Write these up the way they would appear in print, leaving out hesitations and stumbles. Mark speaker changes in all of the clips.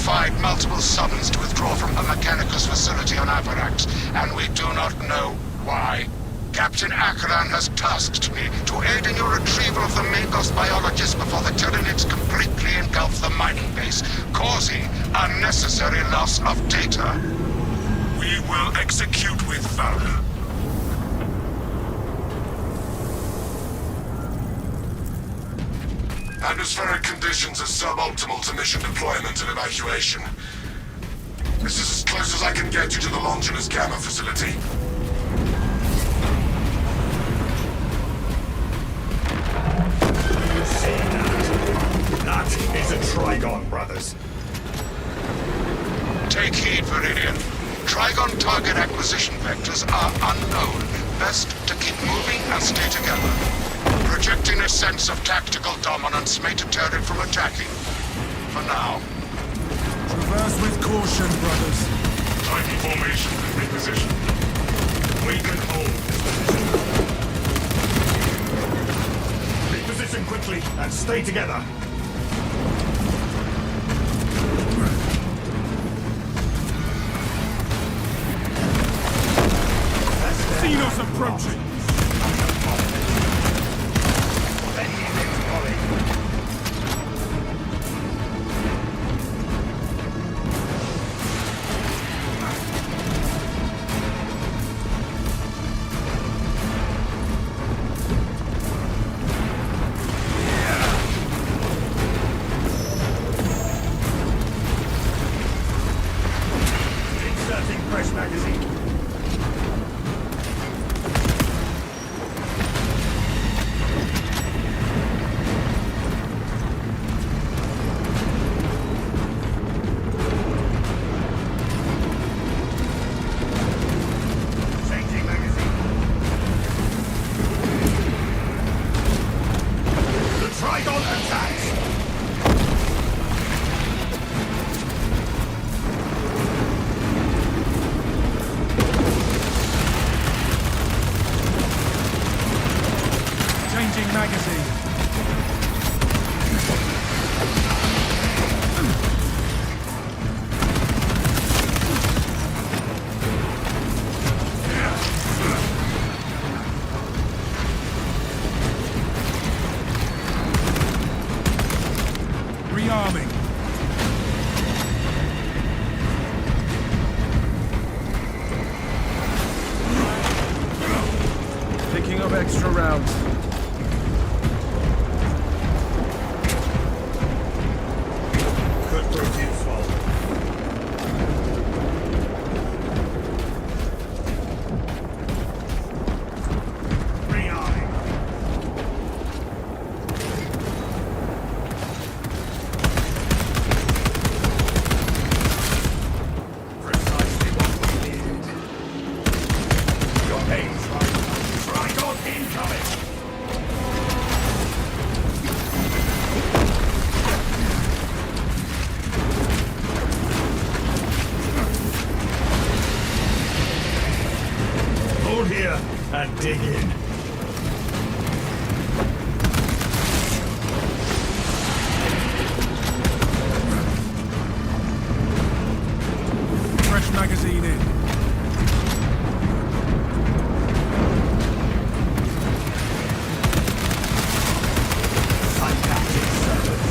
Speaker 1: defied multiple summons to withdraw from her Mechanicus facility on Avarax, and we do not know why. Captain Akran has tasked me to aid in your retrieval of the Magos biologists before the Tyranids completely engulf the mining base, causing unnecessary loss of data. We will execute with valor. Atmospheric conditions are suboptimal to mission deployment and evacuation. This is as close as I can get you to the Longinus Gamma facility.
Speaker 2: You see that? That is a Trigon, brothers.
Speaker 1: Take heed, Viridian. Trigon target acquisition vectors are unknown. Best to keep moving and stay together. Projecting a sense of tactical dominance may deter it from attacking. For now.
Speaker 3: Traverse with caution, brothers.
Speaker 1: Titan formation and reposition.
Speaker 2: We can hold this position. Reposition quickly and stay together.
Speaker 3: Xenos approaching!
Speaker 2: Inserting fresh magazine.
Speaker 3: Magazine. Rearming. Picking up extra rounds.
Speaker 2: Here and dig in.
Speaker 3: Fresh magazine in.
Speaker 2: Fantastic service.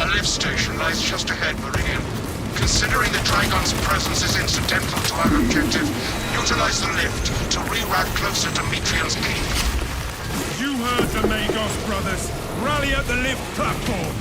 Speaker 1: A lift station lies just ahead, Meridian. Considering the Trigon's presence is incidental to our objective, utilize the lift to reroute closer to Metrian's keep.
Speaker 3: You heard the Magos, brothers. Rally at the lift platform.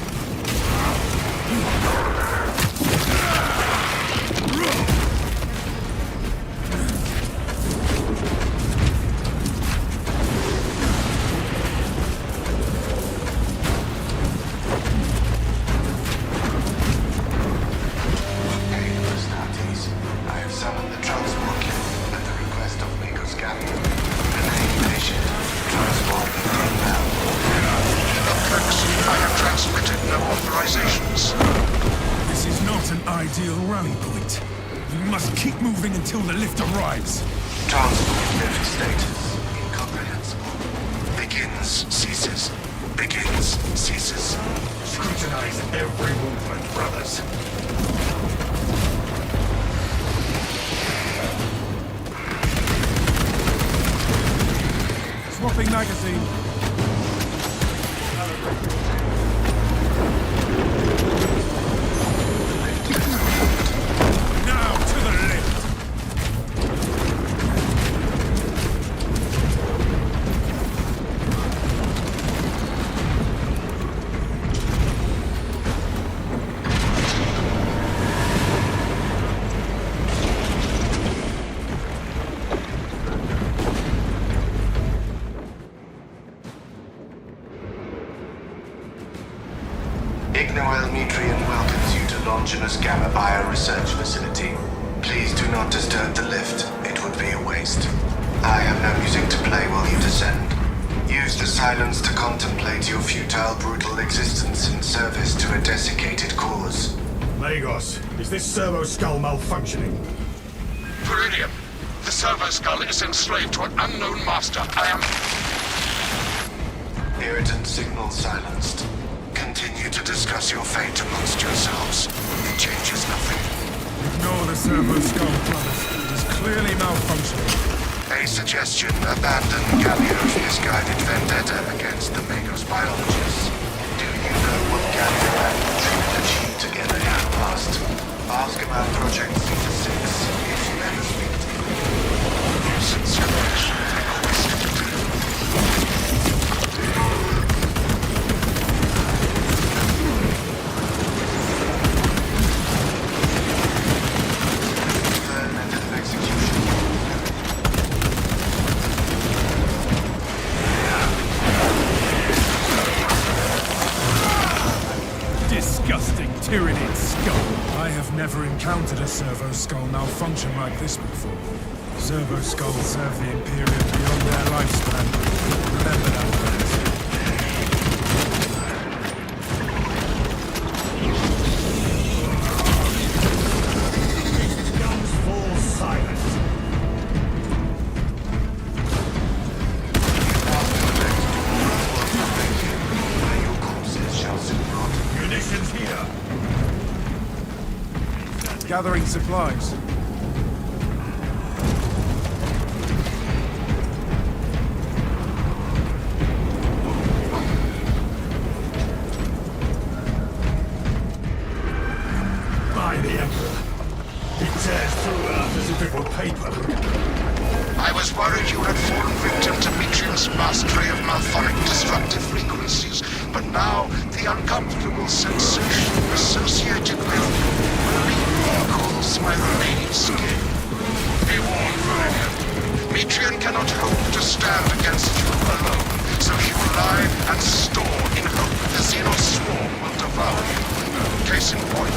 Speaker 3: This is not an ideal rally point. We must keep moving until the lift arrives.
Speaker 1: Transport Lift status incomprehensible. Begins, ceases. Begins, ceases.
Speaker 2: Scrutinize every movement, brothers.
Speaker 3: Swapping magazine. Now to the lift.
Speaker 1: Avermedia welcomes you to Longinus Gamma Bio Research Facility. Please do not disturb the lift. It would be a waste. I have no music to play while you descend. Use the silence to contemplate your futile, brutal existence in service to a desiccated cause.
Speaker 2: Magos, is this servo skull malfunctioning?
Speaker 1: Viridium, the servo skull is enslaved to an unknown master. I am... Irritant signal silenced. Continue to discuss your fate amongst yourselves. It changes nothing.
Speaker 3: Ignore the servo skull, brothers. It is clearly malfunctioning.
Speaker 1: A suggestion: abandon Gallio's misguided vendetta against the Magos biologists. Do you know what Gallio and Madrid achieved together in the past? Ask about Project Zeta 6 if you ever speak to you. Sincerely,
Speaker 3: Tyrannid skull. I have never encountered a servo skull malfunction like this before. Servo skulls serve the Imperium beyond their lifespan. Remember that, friends.
Speaker 2: Guns fall silent.
Speaker 1: where your corpses shall soon rot.
Speaker 2: Munitions here.
Speaker 3: Gathering supplies.
Speaker 2: By the Emperor. He tears through Earth as if it were paper.
Speaker 1: I was worried you had fallen victim to Mitrium's mastery of malphonic destructive frequencies, but now the uncomfortable sensation associated with recalls my remaining skin. Be warned, Viridium. Mitrium cannot hope to stand against you alone, so he will lie and store in hope the Xenos swarm will devour you. Case in point,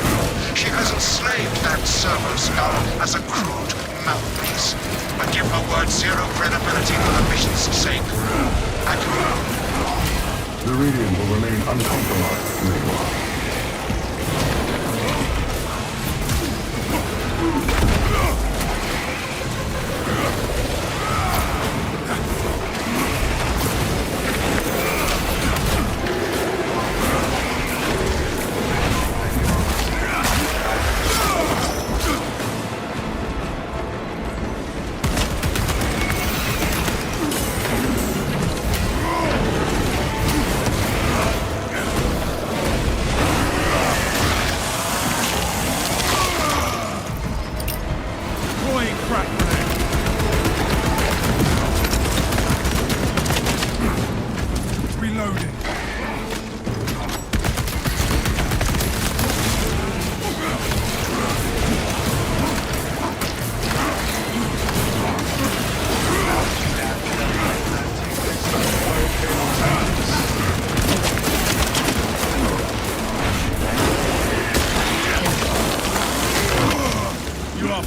Speaker 1: she has enslaved that servo skull as a crude mouthpiece. But give her word zero credibility for the mission's sake. Accurate.
Speaker 4: The Radiant will remain uncompromised, Magos.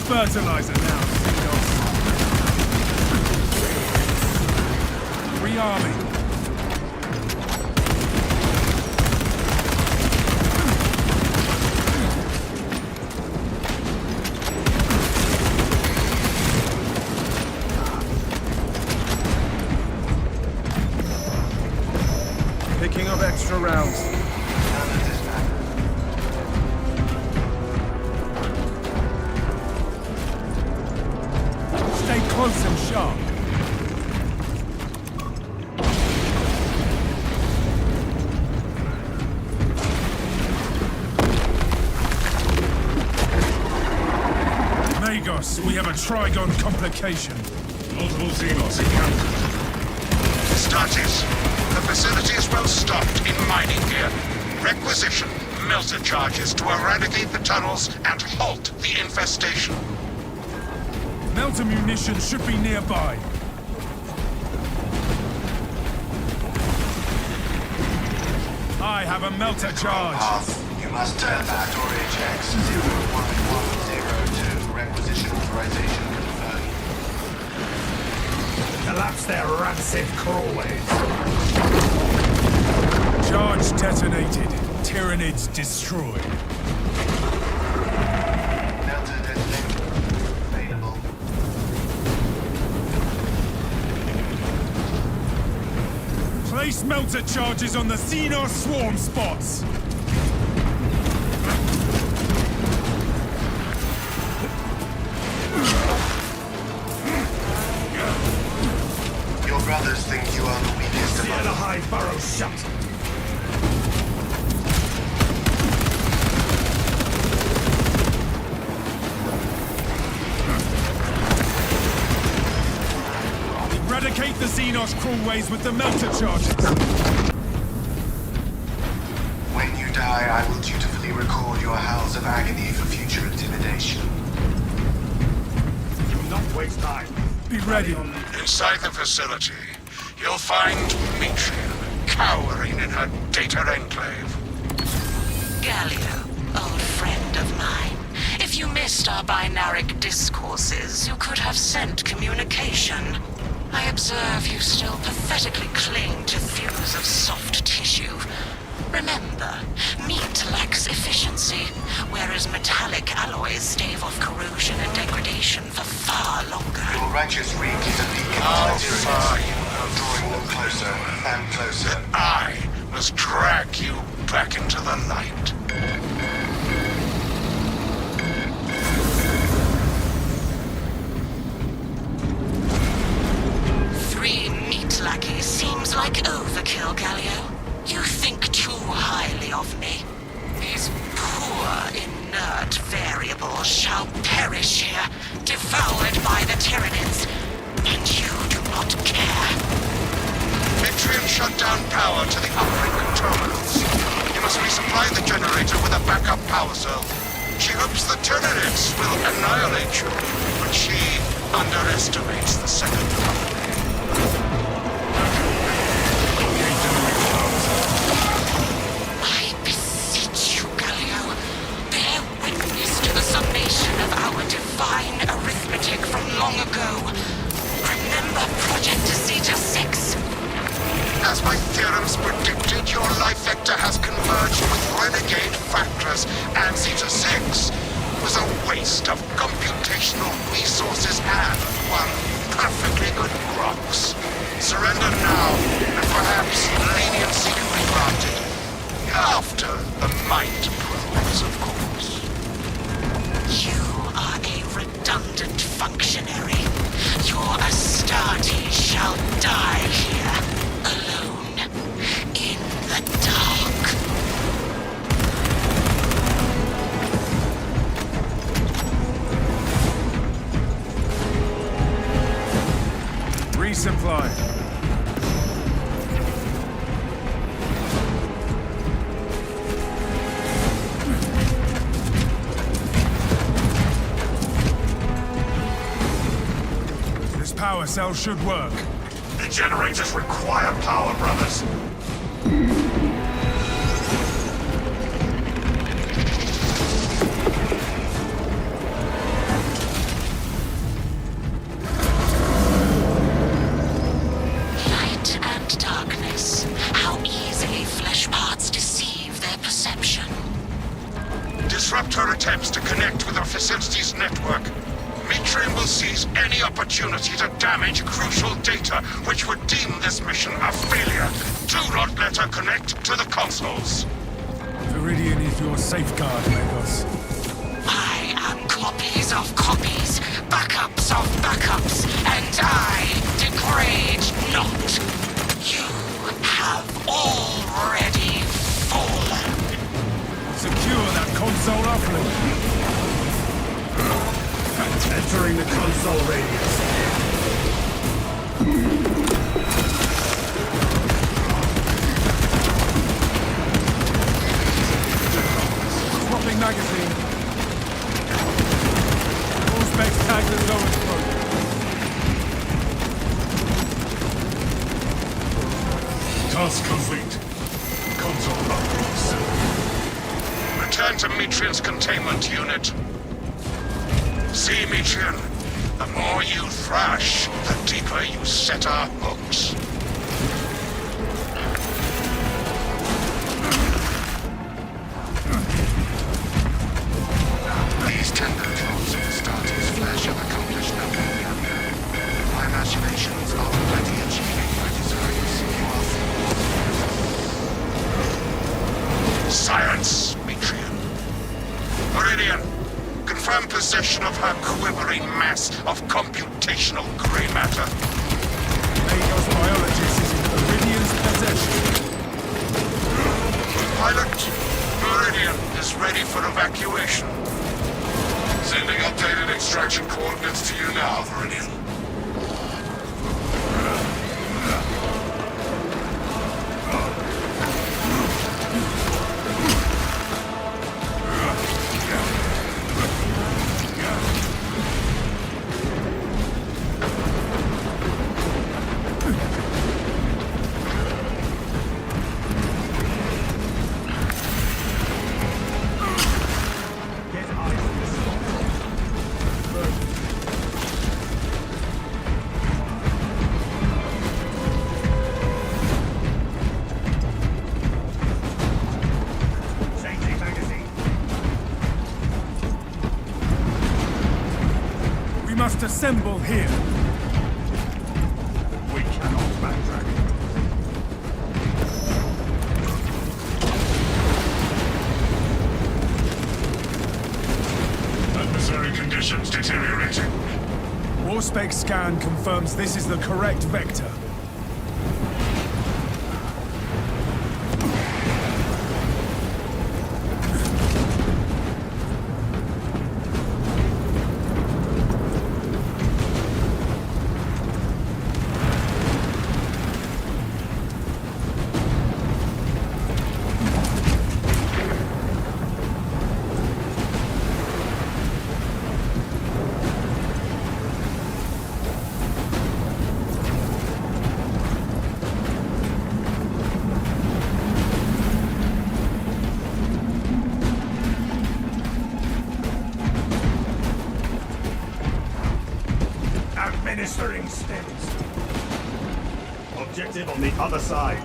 Speaker 3: Fertilizer now, Xenos. Rearming.
Speaker 5: Thinking of extra rounds.
Speaker 3: Stay close and sharp. Magos, we have a Trigon complication.
Speaker 2: Multiple Xenos encountered.
Speaker 1: Status. The facility is well stocked in mining gear. Requisition melter charges to eradicate the tunnels and halt the infestation.
Speaker 3: Melter munitions should be nearby. I have a melter charge.
Speaker 6: You must turn back. Storage X-011002. Requisition authorization confirmed.
Speaker 2: Collapse their rancid crawlways.
Speaker 3: Charge detonated. Tyranids destroyed.
Speaker 6: Melter detonator available.
Speaker 3: Place melter charges on the Xenos swarm spots.
Speaker 6: Your brothers think you are the weakest
Speaker 2: Steer
Speaker 6: among
Speaker 2: the
Speaker 6: them.
Speaker 2: hive burrow shut.
Speaker 3: Eradicate the Xenos crawlways with the melter charges.
Speaker 6: When you die, I will dutifully record your howls of agony for future intimidation.
Speaker 2: Do not waste time.
Speaker 3: Be ready.
Speaker 1: Inside the facility, you'll find Mitrian cowering in her data enclave.
Speaker 7: Galio, old friend of mine. If you missed our binaric discourses, you could have sent communication. I observe you still pathetically cling to thews of soft tissue. Remember, meat lacks efficiency, whereas metallic alloys stave off corrosion and degradation for far longer.
Speaker 6: Your righteous reek is a beacon
Speaker 1: How
Speaker 6: to the
Speaker 1: far
Speaker 6: Tyranids,
Speaker 1: you have
Speaker 6: drawing them closer and closer.
Speaker 1: I must drag you back into the light.
Speaker 7: Three meat lackeys seems like overkill, Galio. You think too highly of me. These poor, inert variables shall perish here, devoured by the Tyranids, and you do not care.
Speaker 1: Mitrian shut down power to the uplink terminals. You must resupply the generator with a backup power cell. She hopes the Tyranids will annihilate you, but she underestimates the second company.
Speaker 7: I beseech you, Galio, bear witness to the summation of our divine arithmetic from long ago. Remember Project Zeta 6?
Speaker 1: As my theorems predicted, your life vector has converged with renegade factors, and Zeta 6 was a waste of computational resources and one perfectly good Grox. Surrender now, and perhaps leniency can be granted. After the mind probes, of course.
Speaker 7: You are a redundant functionary. Your Astartes shall die here, alone, in the dark.
Speaker 3: Resupply. This power cell should work.
Speaker 2: The generators require power, brothers.
Speaker 7: Light and darkness. How easily flesh parts deceive their perception.
Speaker 1: Disrupt her attempts to connect with our facility's network. Mitrian will will seize any opportunity to damage crucial data which would deem this mission a failure. Do not let her connect to the consoles.
Speaker 3: Viridian is your safeguard, Magos.
Speaker 7: I am copies of copies, backups of backups, and I degrade not. You have already fallen.
Speaker 3: Secure that console uplink.
Speaker 2: Entering the console radius.
Speaker 3: Swapping magazine. All specs tagged as lowest point.
Speaker 2: Task complete. Console upgrades.
Speaker 1: Return to Metrian's containment unit. See, Metrian, the more you thrash, the deeper you set our hooks.
Speaker 6: These temperatures of the starter's flesh have accomplished nothing yet. My machinations are already achieving my desires. You are
Speaker 1: Science, Metrian. Meridian, confirm possession of her quivering mass of computational gray matter.
Speaker 3: Magos biologist is in Viridian's possession.
Speaker 1: Pilot, Meridian is ready for evacuation.
Speaker 4: Sending updated extraction coordinates to you now, Viridian.
Speaker 3: We must assemble here.
Speaker 2: We cannot backtrack. Adversary conditions deteriorating.
Speaker 3: Warspec scan confirms this is the correct vector.
Speaker 2: Administering stints. Objective on the other side.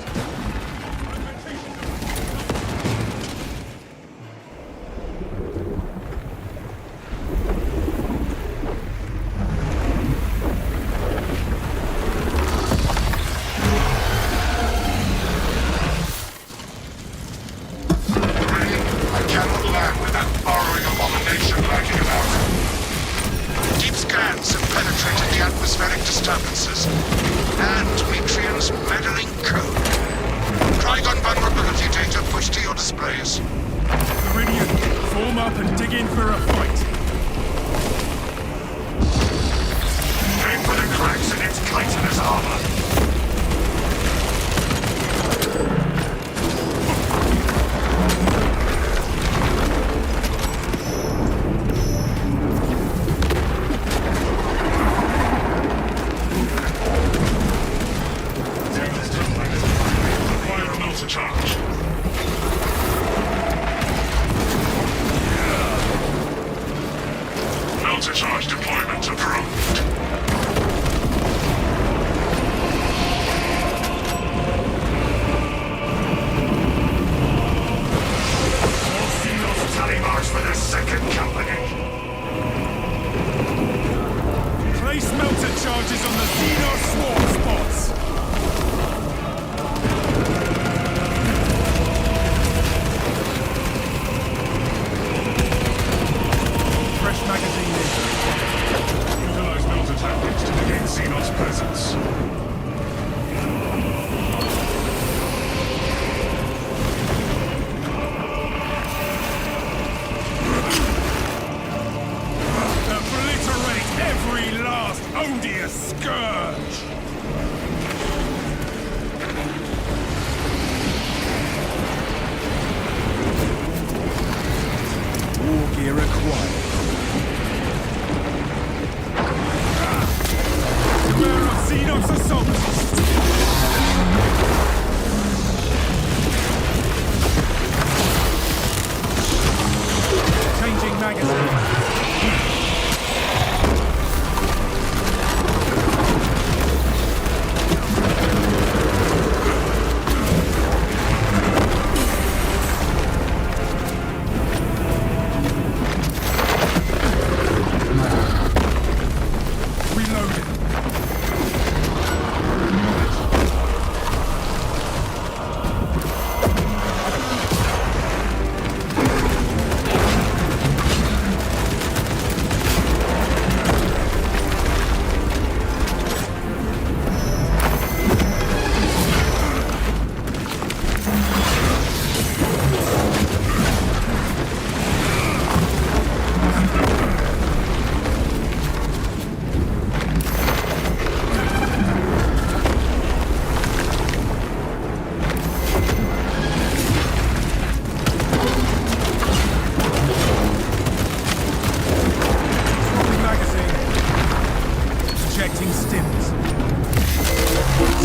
Speaker 1: I cannot land with that burrowing abomination lurking about. Deep scans have penetrated the atmospheric disturbances and Metrian's meddling code. Trigon vulnerability data pushed to your displays.
Speaker 3: Viridian, form up and dig in for a fight.
Speaker 2: Aim for the cracks in its chitinous armor.
Speaker 4: Fire a melter charge.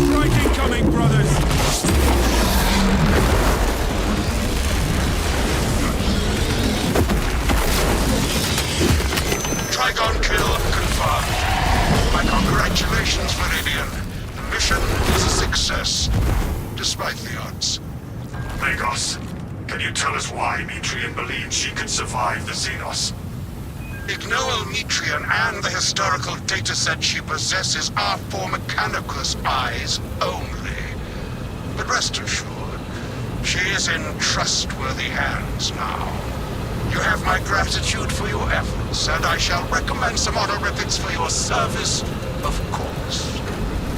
Speaker 3: Strike incoming, brothers!
Speaker 1: Trigon kill confirmed. My congratulations, Viridian. The mission is a success, despite the odds.
Speaker 2: Magos, can you tell us why Metrian believes she can survive the Xenos?
Speaker 1: Ignoel Metrian and the historical dataset she possesses are for Mechanicus eyes only. But rest assured, she is in trustworthy hands now. You have my gratitude for your efforts, and I shall recommend some honorifics for your service, of course.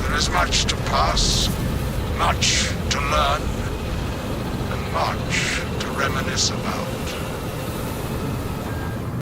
Speaker 1: There is much to pass, much to learn, and much to reminisce about.